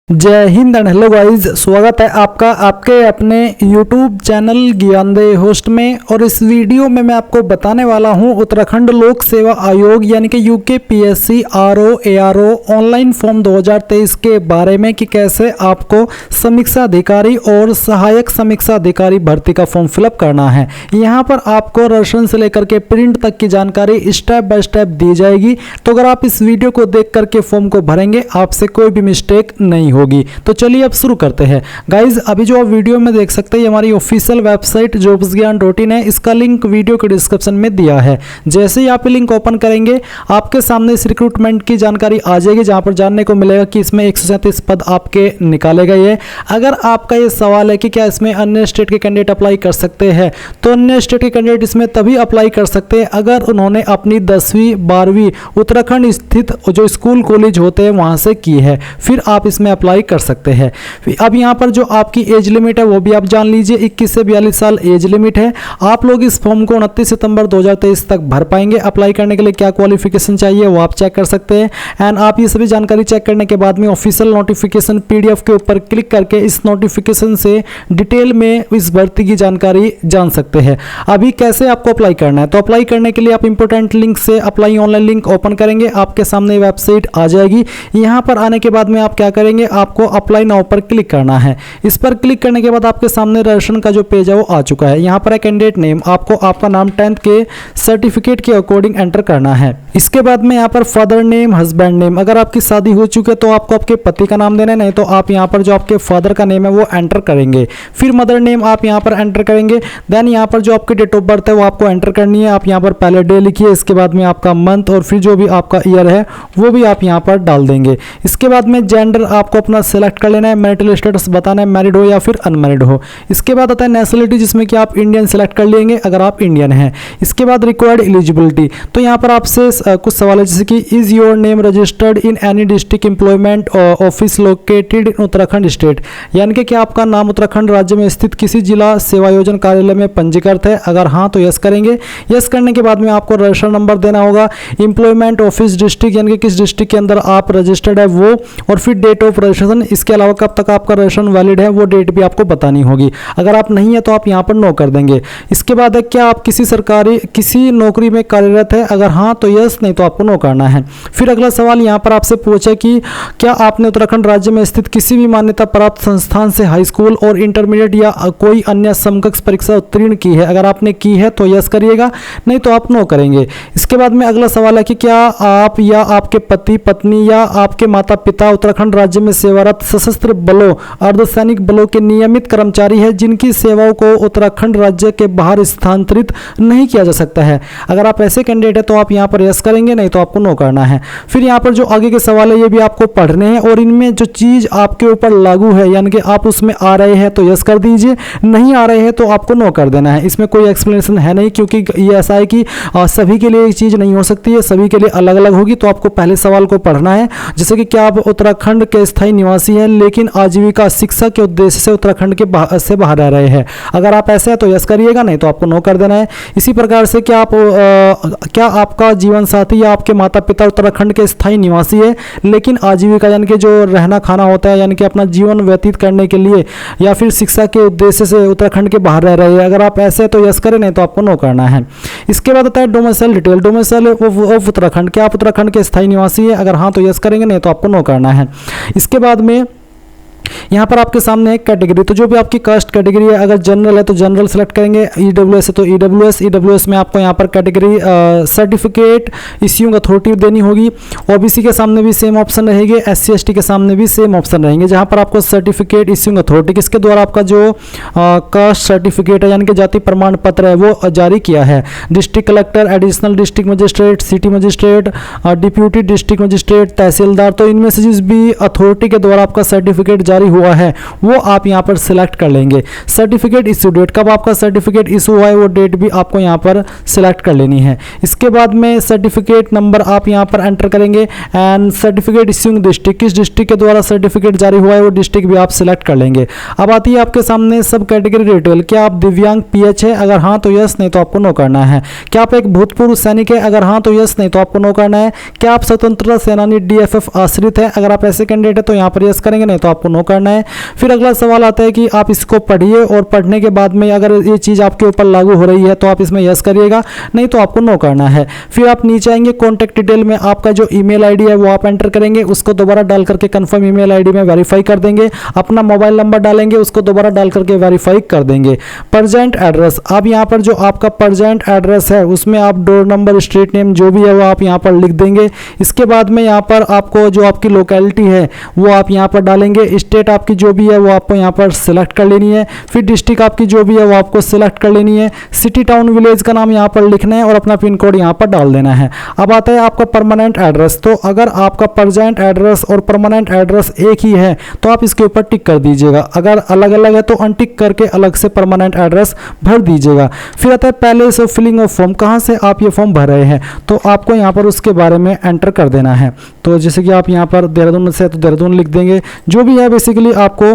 जय Hind and hello guys, स्वागत है आपका आपके अपने YouTube चैनल ज्ञानदेह होस्ट में। और इस वीडियो में मैं आपको बताने वाला हूं उत्तराखंड लोक सेवा आयोग यानी कि UKPSC RO ARO online form 2023 के बारे में कि कैसे आपको समीक्षा अधिकारी और सहायक समीक्षा अधिकारी भर्ती का फॉर्म फिलअप करना है। यहाँ पर आपको रसम से लेकर के प्रिंट तक की जानकारी स्टेप बाय स्टेप दी जाएगी। तो अगर आप इस वीडियो को देख करके फॉर्म को भरेंगे आपसे कोई भी मिस्टेक नहीं होगी। तो चलिए अब शुरू करते हैं गाइज। अभी जो आप वीडियो में देख सकते हैं हमारी ऑफिशियल वेबसाइट jobsgyan.in है। इसका लिंक वीडियो के डिस्क्रिप्शन में दिया है। जैसे ही आप लिंक ओपन करेंगे आपके सामने इस रिक्रूटमेंट की जानकारी आ जाएगी, जहां पर जानने को मिलेगा कि इसमें 137 पद आपके निकाले गए हैं। अगर आपका ये सवाल है कि क्या इसमें अन्य स्टेट के कैंडिडेट अप्लाई कर सकते हैं, तो अन्य स्टेट के कैंडिडेट इसमें तभी अप्लाई कर सकते हैं अगर उन्होंने अपनी 10वीं 12वीं उत्तराखंड स्थित जो स्कूल कॉलेज होते हैं वहां से की है, फिर आप इसमें अप्लाई कर सकते हैं। अब यहाँ पर जो आपकी एज लिमिट है वो भी आप जान लीजिए, 21 से 42 साल एज लिमिट है। आप लोग इस फॉर्म को 29 सितंबर 2023 तक भर पाएंगे। अप्लाई करने के लिए क्या क्वालिफिकेशन चाहिए वो आप चेक कर सकते हैं। एंड आप ये सभी जानकारी चेक करने के बाद में ऑफिशियल नोटिफिकेशन PDF के ऊपर क्लिक करके इस नोटिफिकेशन से डिटेल में इस भर्ती की जानकारी जान सकते हैं। अभी कैसे आपको अप्लाई करना है, तो अप्लाई करने के लिए आप इंपोर्टेंट लिंक से अप्लाई ऑनलाइन लिंक ओपन करेंगे, आपके सामने वेबसाइट आ जाएगी। यहाँ पर आने के बाद में आप क्या करेंगे, आपको अप्लाई नाउ पर क्लिक करना है। इस पर क्लिक करने के बाद आपके सामने रजिस्ट्रेशन का जो पेज है वो आ चुका है। यहाँ पर एक कैंडिडेट नेम, आपको आपका नाम 10th के सर्टिफिकेट के अकॉर्डिंग एंटर करना है। इसके बाद में यहाँ पर फादर नेम, हस्बैंड नेम, अगर आपकी शादी हो चुकी है तो आपको आपके पति का नाम देना है, नहीं तो आप यहाँ पर जो आपके फादर का नेम है वो एंटर करेंगे। फिर मदर नेम आप यहाँ पर एंटर करेंगे। देन यहाँ पर जो आपकी डेट ऑफ बर्थ है वो आपको एंटर करनी है। आप यहाँ पर पहले डे लिखिए, इसके बाद में आपका मंथ और फिर जो भी आपका ईयर है वो भी आप यहाँ पर डाल देंगे। इसके बाद में जेंडर आपको अपना सेलेक्ट कर लेना है, मैरिटल स्टेटस बताना है, मैरिड हो या फिर अनमैरिड हो। इसके बाद आता है नेशनलिटी, जिसमें कि आप इंडियन सेलेक्ट कर लेंगे अगर आप इंडियन हैं। इसके बाद रिक्वायर्ड एलिजिबिलिटी, तो यहाँ पर आपसे कुछ सवाल है जैसे कि is your name registered in any district employment office located in Uttarakhand state, यानी कि क्या आपका नाम उत्तराखंड राज्य में स्थित किसी जिला सेवायोजन कार्यालय में पंजीकृत है। अगर हाँ तो यस करेंगे। यस करने के बाद में आपको रजिस्टर नंबर देना होगा, एम्प्लॉयमेंट ऑफिस डिस्ट्रिक्ट यानी कि किस डिस्ट्रिक्ट के अंदर आप रजिस्टर्ड है वो, और फिर डेट ऑफ रजिस्ट्रेशन। इसके अलावा कब तक आपका रजिस्ट्रेशन वैलिड है वो डेट भी आपको बतानी होगी। अगर आप नहीं है तो आप यहाँ पर नो कर देंगे। इसके बाद है क्या आप किसी नौकरी में कार्यरत है, अगर हाँ तो यस, नहीं तो आपको नो करना है। फिर अगला सवाल यहाँ पर आपसे पूछे कि क्या आपने उत्तराखंड राज्य में स्थित किसी भी मान्यता प्राप्त संस्थान से हाई स्कूल और इंटरमीडिएट या कोई अन्य समकक्ष परीक्षा उत्तीर्ण की है। अगर आपने की है तो यस करिएगा, नहीं तो आप नो करेंगे। इसके बाद में अगला सवाल है कि क्या आप या आपके पति पत्नी या आपके माता पिता उत्तराखंड राज्य में सेवारत सशस्त्र बलों अर्धसैनिक बलों के नियमित कर्मचारी है जिनकी सेवाओं को उत्तराखंड राज्य के बाहर स्थानांतरित नहीं किया जा सकता है। अगर आप ऐसे कैंडिडेट है तो आप यहाँ पर यस करेंगे, नहीं तो आपको नो करना है। फिर यहाँ पर जो आगे के सवाल है ये भी आपको पढ़ने हैं और इनमें जो चीज आपके ऊपर लागू है यानी कि आप उसमें आ रहे हैं तो यस कर दीजिए, नहीं आ रहे हैं तो आपको नो कर देना है। इसमें कोई एक्सप्लेनेशन है नहीं, क्योंकि ये ऐसा है कि सभी के लिए एक चीज नहीं हो सकती है, सभी के लिए अलग अलग होगी। तो आपको पहले सवाल को पढ़ना है, जैसे कि क्या आप उत्तराखंड के स्थायी निवासी हैं लेकिन आजीविका शिक्षा के उद्देश्य से उत्तराखंड के से बाहर रह रहे हैं। अगर आप ऐसे हैं तो यस करिएगा, नहीं तो आपको नो कर देना है। इसी प्रकार से क्या आपका जीवन साथी या आपके माता पिता उत्तराखंड के स्थायी निवासी है लेकिन आजीविका यानी कि जो रहना खाना होता है यानी कि अपना जीवन व्यतीत करने के लिए या फिर शिक्षा के उद्देश्य से उत्तराखंड के बाहर रह रहे हैं। अगर आप ऐसे हैं तो यस करें, नहीं तो आपको नो करना है। इसके बाद आता है domicile detail, domicile of Uttarakhand, क्या आप उत्तराखंड के स्थायी निवासी है। अगर हाँ तो यस करेंगे, नहीं तो आपको नो करना है। इसके बाद में यहाँ पर आपके सामने एक कैटेगरी, तो जो भी आपकी कास्ट कैटेगरी है, अगर जनरल है तो जनरल सेलेक्ट करेंगे, EWS है तो EWS में आपको यहाँ पर कैटेगरी सर्टिफिकेट इश्यूइंग अथॉरिटी देनी होगी। OBC के सामने भी सेम ऑप्शन रहेंगे, SC ST के सामने भी सेम ऑप्शन रहेंगे, जहाँ पर आपको सर्टिफिकेट इश्यूइंग अथॉरिटी किसके द्वारा आपका जो कास्ट सर्टिफिकेट है यानी कि जाति प्रमाण पत्र है वो जारी किया है। District collector, additional district magistrate, city magistrate, deputy district magistrate, tehsildar, तो इनमें से जिस भी अथॉरिटी के द्वारा आपका सर्टिफिकेट जारी हुआ है वो आप यहाँ पर सिलेक्ट कर लेंगे। सर्टिफिकेट इशू डेट, कब आपका सर्टिफिकेट इशू हुआ है वो डेट भी आपको यहाँ पर सिलेक्ट कर लेनी है। इसके बाद में सर्टिफिकेट नंबर आप यहाँ पर एंटर करेंगे एंड सर्टिफिकेट इश्यूइंग डिस्ट्रिक्ट, किस डिस्ट्रिक्ट के द्वारा सर्टिफिकेट जारी हुआ है वो डिस्ट्रिक्ट भी आप सिलेक्ट कर लेंगे। अब आती है आपके सामने सब कैटेगरी डिटेल, क्या आप दिव्यांग पीएच है, अगर हाँ तो यस, नहीं तो आपको नो करना है। क्या आप एक भूतपूर्व सैनिक है, अगर हाँ तो यस, नहीं तो आपको नो करना है। क्या आप स्वतंत्रता सेनानी डीएफएफ आश्रित है, अगर आप ऐसे कैंडिडेट है तो यहाँ पर यस करेंगे, नहीं तो आपको नो करना है। फिर अगला सवाल आता है कि आप इसको पढ़िए और पढ़ने के बाद में अगर ये चीज़ आपके ऊपर लागू हो रही है तो आप इसमें यस करिएगा, नहीं तो आपको नो करना है। फिर आप नीचे आएंगे, कॉन्टैक्ट डिटेल में आपका जो ईमेल आईडी है वो आप एंटर करेंगे, उसको दोबारा डाल करके कंफर्म ईमेल आईडी में वेरीफाई कर देंगे। अपना मोबाइल नंबर डालेंगे, उसको दोबारा डाल करके वेरीफाई कर देंगे। प्रेजेंट एड्रेस, अब यहाँ पर जो आपका प्रेजेंट एड्रेस है उसमें आप डोर नंबर, स्ट्रीट नेम जो भी है वो आप यहाँ पर लिख देंगे। इसके बाद में यहाँ पर आपको जो आपकी लोकेलिटी है वो आप यहाँ पर डालेंगे। स्टेट आपकी जो भी है वो आपको यहाँ पर सिलेक्ट कर लेनी है। फिर डिस्ट्रिक्ट आपकी जो भी है वो आपको सिलेक्ट कर लेनी है। सिटी टाउन विलेज का नाम यहाँ पर लिखना है और अपना पिन कोड यहाँ पर डाल देना है। अब आता है आपका परमानेंट एड्रेस, तो अगर आपका प्रेजेंट एड्रेस और परमानेंट एड्रेस एक ही है तो आप इसके ऊपर टिक कर दीजिएगा, अगर अलग अलग है तो अनटिक करके अलग से परमानेंट एड्रेस भर दीजिएगा। फिर आता है पहले से फिलिंग ऑफ फॉर्म, कहाँ से आप ये फॉर्म भर रहे हैं तो आपको यहाँ पर उसके बारे में एंटर कर देना है। तो जैसे कि आप यहाँ पर देहरादून से तो देहरादून लिख देंगे, जो भी है बेसिकली आपको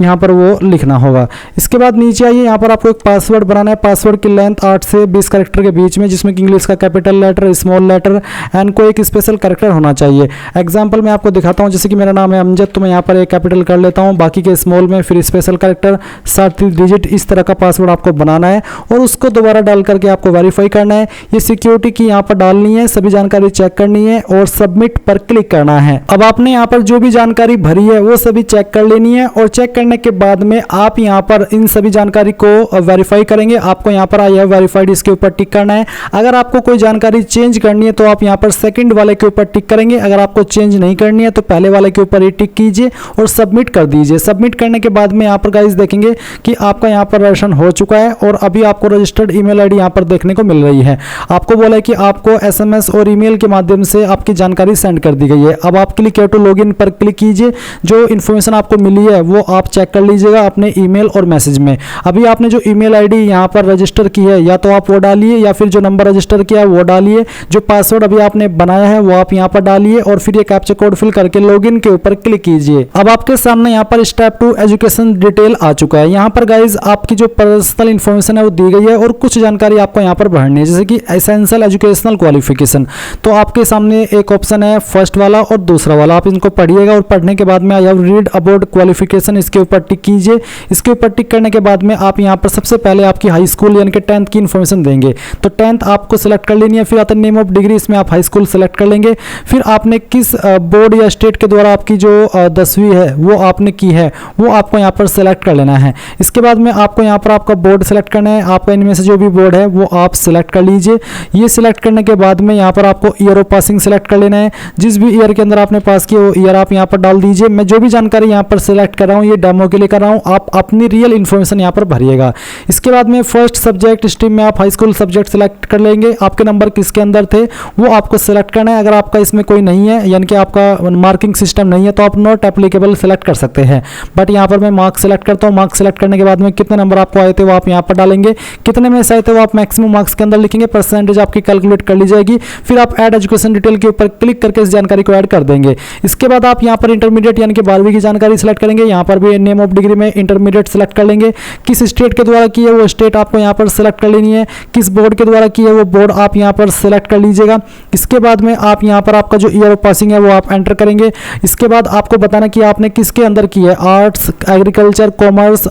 यहाँ पर वो लिखना होगा। इसके बाद नीचे आइए, यहाँ पर आपको एक पासवर्ड बनाना है। पासवर्ड की लेंथ 8 से 20 कैरेक्टर के बीच में, जिसमें कि इंग्लिश का capital letter, small letter and कोई एक स्पेशल कैरेक्टर होना चाहिए। एग्जाम्पल मैं आपको दिखाता हूँ, जैसे कि मेरा नाम है अमजद, तो मैं यहाँ पर एक कैपिटल कर लेता हूँ, बाकी के स्मॉल में, फिर स्पेशल कैरेक्टर 7 डिजिट, इस तरह का पासवर्ड आपको बनाना है और उसको दोबारा डाल करके आपको वेरीफाई करना है। ये सिक्योरिटी की यहाँ पर डालनी है, सभी जानकारी चेक करनी है और सबमिट पर क्लिक करना है। अब आपने यहाँ पर जो भी जानकारी भरी है वो सभी चेक कर लेनी है और चेक करने के बाद में आप यहाँ पर इन सभी जानकारी को वेरीफाई करेंगे। आपको यहाँ पर आई हैव वेरीफाइड इसके ऊपर टिक करना है। अगर आपको कोई जानकारी चेंज करनी है तो आप यहाँ पर सेकंड वाले के ऊपर टिक करेंगे, अगर आपको चेंज नहीं करनी है तो पहले वाले के ऊपर ही टिक कीजिए और सबमिट कर दीजिए। सबमिट करने के बाद में यहाँ पर गाइस देखेंगे कि आपका यहाँ पर रजिस्ट्रेशन हो चुका है और अभी आपको रजिस्टर्ड ईमेल आईडी यहाँ पर देखने को मिल रही है। आपको बोला है कि आपको एसएमएस और ईमेल के माध्यम से आपकी जानकारी सेंड कर दी गई है। अब आप क्लिक टू लॉगिन पर क्लिक कीजिए, जो इन्फॉर्मेशन आपको मिली है वो आप चेक कर लीजिएगा अपने ईमेल और मैसेज में। अभी आपने जो ईमेल आईडी यहाँ पर रजिस्टर की है या तो आप वो डालिए या फिर जो नंबर रजिस्टर किया है वो डालिए, जो पासवर्ड अभी आपने बनाया है वो आप यहाँ पर डालिए और फिर ये कैप्चा कोड फिल करके लॉगिन के ऊपर क्लिक कीजिए। अब आपके सामने यहाँ पर स्टेप 2 एजुकेशन डिटेल आ चुका है। यहाँ पर गाइज आपकी जो पर्सनल इन्फॉर्मेशन है वो दी गई है और कुछ जानकारी आपको यहाँ पर भरनी है, जैसे कि एसेंशियल एजुकेशनल क्वालिफिकेशन। तो आपके सामने एक ऑप्शन है फर्स्ट वाला और दूसरा वाला, आप इनको पढ़िएगा और पढ़ने के बाद में I have read about qualification, इसके ऊपर टिक कीजिए। इसके ऊपर टिक करने के बाद में आप यहाँ पर सबसे पहले आपकी हाई स्कूल यानी कि 10th की इन्फॉर्मेशन देंगे, तो 10th आपको सेलेक्ट कर लेनी है। फिर आता है नेम ऑफ डिग्री, इसमें आप हाई स्कूल सेलेक्ट कर लेंगे। फिर आपने किस बोर्ड या स्टेट के द्वारा आपकी जो 10वीं है वो आपने की है वो आपको यहाँ पर सेलेक्ट कर लेना है। इसके बाद में आपको यहाँ पर आपका बोर्ड सेलेक्ट करना है, आपका इनमें से जो भी बोर्ड है वो आप सेलेक्ट कर लीजिए। ये सिलेक्ट करने के बाद में यहाँ पर आपको ईयर ऑफ पासिंग सेलेक्ट कर लेना है, जिस भी ईयर के अंदर आपने पास किया वो ईयर आप यहाँ पर डाल दीजिए। मैं जो भी जानकारी यहाँ पर सिलेक्ट कर रहा हूँ ये डेमो के लिए कर रहा हूँ, आप अपनी रियल इन्फॉर्मेशन यहाँ पर भरिएगा। इसके बाद में फर्स्ट सब्जेक्ट स्ट्रीम में आप हाई स्कूल सब्जेक्ट सेलेक्ट कर लेंगे। आपके नंबर किसके अंदर थे वो आपको सेलेक्ट करना है। अगर आपका इसमें कोई नहीं है यानी कि आपका मार्किंग सिस्टम नहीं है तो आप नॉट एप्लीकेबल सेलेक्ट कर सकते हैं, बट यहाँ पर मैं मार्क्स सेलेक्ट करता हूँ। मार्क्स सेलेक्ट करने के बाद में कितने नंबर आपको आए थे वो आप यहाँ पर डालेंगे, कितने में से आए थे वो आप मैक्सिमम मार्क्स के अंदर लिखेंगे, परसेंटेज आपकी कैलकुलेट कर ली जाएगी। फिर आप ऐड एजुकेशन डिटेल के ऊपर क्लिक करके इस जानकारी को ऐड कर देंगे। इसके बाद आप यहाँ पर इंटरमीडिएट यानी कि 12वीं की जानकारी सेलेक्ट करेंगे। यहाँ पर भी नेम ऑफ डिग्री में इंटरमीडिएट सेलेक्ट कर लेंगे, किस स्टेट के द्वारा की है वो स्टेट आपको यहाँ पर सेलेक्ट कर लेनी है, किस बोर्ड के द्वारा की है वो बोर्ड आप यहाँ पर सेलेक्ट कर लीजिएगा। इसके बाद में आप यहाँ पर आपका जो ईयर ऑफ पासिंग है वो आप एंटर करेंगे। इसके बाद आपको बताना कि आपने किसके अंदर की है, arts, agriculture, commerce,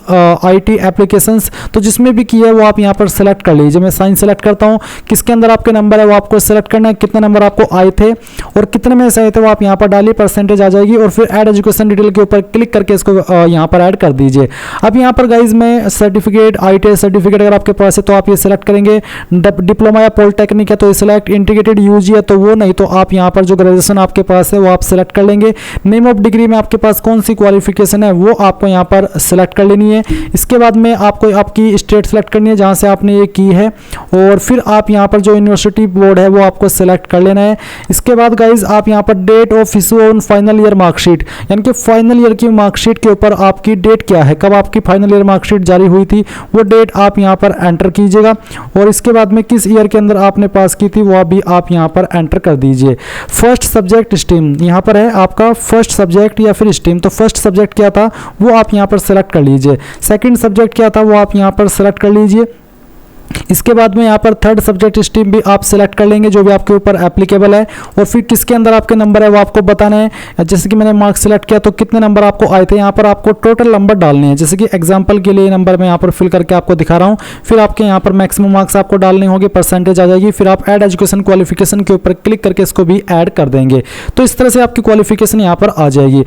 IT applications, तो जिसमें भी की है वो आप यहाँ पर सेलेक्ट कर लीजिए। मैं साइंस सेलेक्ट करता हूँ, किसके अंदर आपके नंबर है वो आपको सेलेक्ट करना है, कितने नंबर आपको आए थे और कितने में से आए थे वो आप यहाँ पर डालिए, परसेंटेज आ जाएगी और फिर ऐड एजुकेशन डिटेल के ऊपर क्लिक करके इसको यहाँ पर ऐड कर दीजिए। अब यहाँ पर गाइज में सर्टिफिकेट, ITI सर्टिफिकेट अगर आपके पास है तो आप ये सेलेक्ट करेंगे, डिप्लोमा या पॉलिटेक्निक है तो सिलेक्ट, इंटीग्रेटेड UG है तो वो, नहीं तो आप यहाँ पर जो ग्रेजुएशन आपके पास है वो आप सेलेक्ट कर लेंगे। नेम ऑफ डिग्री में आपके पास कौन सी क्वालिफिकेशन है वो आपको यहाँ पर सेलेक्ट कर लेनी है। इसके बाद में आपको आपकी स्टेट सेलेक्ट करनी है जहाँ से आपने ये की है और फिर आप यहाँ पर जो यूनिवर्सिटी बोर्ड है वो आपको सेलेक्ट कर लेना है। इसके बाद गाइज आप यहाँ पर date of issue on final year marksheet यानी कि फाइनल ईयर की मार्कशीट के ऊपर आपकी डेट क्या है, कब आपकी फाइनल ईयर मार्कशीट जारी हुई थी, वो डेट आप यहाँ पर एंटर कीजिएगा। और इसके बाद में किस ईयर के अंदर आपने पास की थी वो भी आप यहाँ पर एंटर कर दीजिए। फर्स्ट सब्जेक्ट स्ट्रीम यहाँ पर है आपका फर्स्ट सब्जेक्ट या फिर स्ट्रीम, तो फर्स्ट सब्जेक्ट क्या था वो आप यहाँ पर सेलेक्ट कर लीजिए। सेकंड सब्जेक्ट क्या था वो आप यहाँ पर सेलेक्ट कर लीजिए। इसके बाद में यहाँ पर थर्ड सब्जेक्ट स्ट्रीम भी आप सिलेक्ट कर लेंगे जो भी आपके ऊपर एप्लीकेबल है। और फिर किसके अंदर आपके नंबर है वो आपको बताना है। जैसे कि मैंने मार्क्स सिलेक्ट किया तो कितने नंबर आपको आए थे, यहाँ पर आपको टोटल नंबर डालने हैं। जैसे कि एग्जांपल के लिए नंबर मैं यहाँ पर फिल करके आपको दिखा रहा हूँ। फिर आपके यहाँ पर मैक्सिमम मार्क्स आपको डालने होंगे, परसेंटेज आ जाएगी। फिर आप ऐड एजुकेशन क्वालिफिकेशन के ऊपर क्लिक करके इसको भी ऐड कर देंगे। तो इस तरह से आपकी क्वालिफिकेशन यहाँ पर आ जाएगी।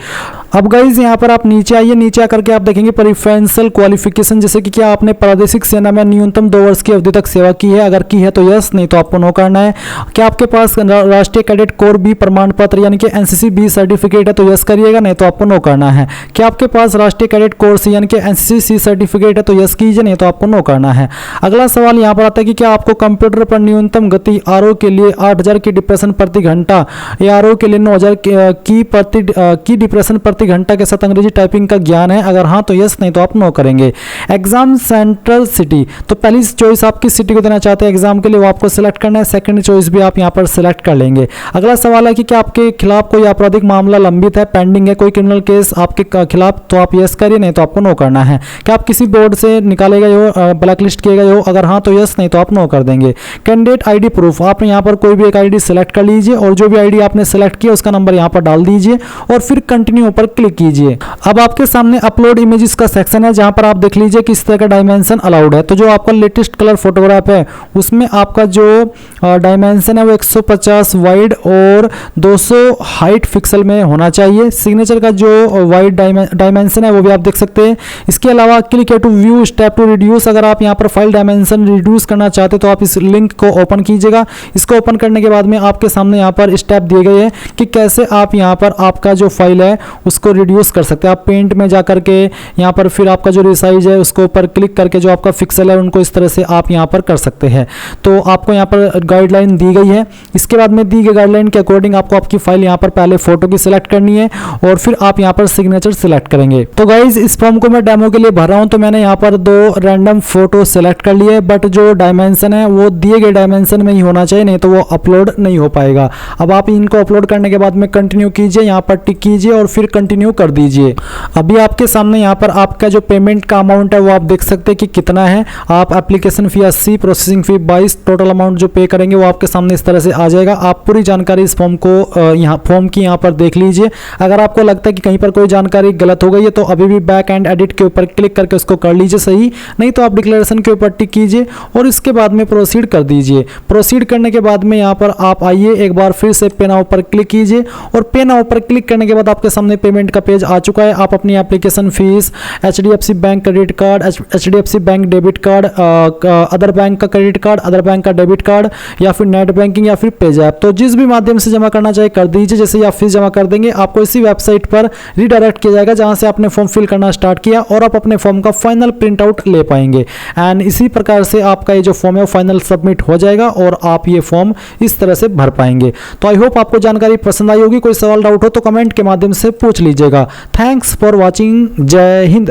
अब गाइज यहाँ पर आप नीचे आइए, नीचे आकर के आप देखेंगे प्रेफरेंशियल क्वालिफिकेशन, जैसे कि क्या आपने प्रादेशिक सेना में न्यूनतम 2 वर्ष की अवधि तक सेवा की है, अगर की है तो यस, नहीं तो आपको नो करना है। क्या आपके पास राष्ट्रीय कैडेट कोर बी प्रमाण पत्र यानी कि एनसीसी बी सर्टिफिकेट है तो यस करिएगा, नहीं तो आपको नो करना है। क्या आपके पास राष्ट्रीय कैडेट कोर्स यानी कि एनसीसी सी सर्टिफिकेट है तो यस कीजिए, नहीं तो आपको नो करना है। अगला सवाल यहाँ पर आता है कि क्या आपको कंप्यूटर पर न्यूनतम गति आरओ के लिए 8000 की डिप्रेशन प्रति घंटा, एआरओ के लिए 9000 की डिप्रेशन प्रति घंटा के साथ अंग्रेजी टाइपिंग का ज्ञान है, अगर हाँ तो यस, नहीं तो आप नो करेंगे। एग्जाम सेंट्रल सिटी, तो पहली चॉइस आप किस सिटी को देना चाहते हैं एग्जाम के लिए वो आपको सिलेक्ट करना है। सेकंड चॉइस भी आप यहाँ पर सिलेक्ट कर लेंगे। अगला सवाल है कि क्या आपके खिलाफ कोई आपराधिक मामला लंबित है, पेंडिंग है, कोई क्रिमिनल केस आपके खिलाफ, तो आप यस करिए, नहीं तो आपको नो करना है। क्या आप किसी बोर्ड से निकाले गए हो, ब्लैक लिस्ट किए गए हो, अगर हाँ तो यस, नहीं तो आप नो कर देंगे। कैंडिडेट आईडी प्रूफ, आपने यहाँ पर कोई भी एक आईडी सिलेक्ट कर लीजिए और जो भी आईडी आपने सिलेक्ट किया उसका नंबर यहाँ पर डाल दीजिए और फिर कंटिन्यू पर क्लिक कीजिए। अब आपके सामने अपलोड इमेजेस का सेक्शन है जहां पर आप देख लीजिए किस तरह का डायमेंशन अलाउड है। तो जो आपका लेटेस्ट कलर फोटोग्राफ है उसमें आपका जो डायमेंशन है वो 150 वाइड और 200 हाइट पिक्सल में होना चाहिए। सिग्नेचर का जो वाइड डायमेंशन है वो भी आप देख सकते हैं। इसके अलावा click to view step to reduce, अगर आप यहाँ पर फाइल डायमेंशन रिड्यूस करना चाहते हैं तो आप इस लिंक को ओपन कीजिएगा। इसको ओपन करने के बाद में आपके सामने यहाँ पर स्टेप दिए गए हैं कि कैसे आप यहाँ पर आपका जो फाइल है उसको रिड्यूस कर सकते हैं। आप पेंट में जा करके यहाँ पर फिर आपका जो रिसाइज है उसको ऊपर क्लिक करके जो आपका पिक्सल है उनको इस तरह से आप यहाँ पर कर सकते हैं। तो आपको यहाँ पर गाइडलाइन दी गई है। इसके बाद में दी गई गाइडलाइन के अकॉर्डिंग आपको आपकी फाइल यहाँ पर पहले फोटो की सिलेक्ट करनी है और फिर आप यहाँ पर सिग्नेचर सिलेक्ट करेंगे। तो गाइज इस फॉर्म को मैं डेमो के लिए भर रहा हूँ तो मैंने यहाँ पर 2 रैंडम फोटो सिलेक्ट कर लिए, बट जो डायमेंशन है वो दिए गए डायमेंशन में ही होना चाहिए, नहीं तो वो अपलोड नहीं हो पाएगा। अब आप इनको अपलोड करने के बाद में कंटिन्यू कीजिए, यहाँ पर टिक कीजिए और फिर कंटिन्यू कर दीजिए। अभी आपके सामने यहाँ पर आपका जो पेमेंट का अमाउंट है वो आप देख सकते हैं कि कितना है। आप application fee 80, processing fee 22, total amount जो पे करेंगे वो आपके सामने इस तरह से आ जाएगा। आप पूरी जानकारी इस फॉर्म को फॉर्म की यहाँ पर देख लीजिए। अगर आपको लगता है कि कहीं पर कोई जानकारी गलत हो गई है तो अभी भी बैक एंड एडिट के ऊपर क्लिक करके उसको कर लीजिए सही, नहीं तो आप डिक्लेरेशन के ऊपर टिक कीजिए और इसके बाद में प्रोसीड कर दीजिए। प्रोसीड करने के बाद में यहाँ पर आप आइए, एक बार फिर से पे नाउ पर क्लिक कीजिए और पे नाउ पर क्लिक करने के बाद आपके सामने पेमेंट का पेज आ चुका है। आप अपनी application fees, HDFC bank credit card, HDFC bank debit card, other bank का क्रेडिट कार्ड, अदर बैंक का डेबिट कार्ड या फिर नेट बैंकिंग या फिर पेजैप, तो जिस भी माध्यम से जमा करना चाहे कर दीजिए। जैसे ही आप फीस जमा कर देंगे आपको इसी वेबसाइट पर रिडायरेक्ट किया जाएगा जहां से आपने फॉर्म फिल करना स्टार्ट किया और आप अपने फॉर्म का फाइनल प्रिंट आउट ले पाएंगे। एंड इसी प्रकार से आपका ये जो फॉर्म है वो फाइनल सबमिट हो जाएगा और आप ये फॉर्म इस तरह से भर पाएंगे। तो आई होप आपको जानकारी पसंद आई होगी। कोई सवाल डाउट हो तो कमेंट के माध्यम से पूछ लीजिएगा। Thanks for watching. जय हिंद।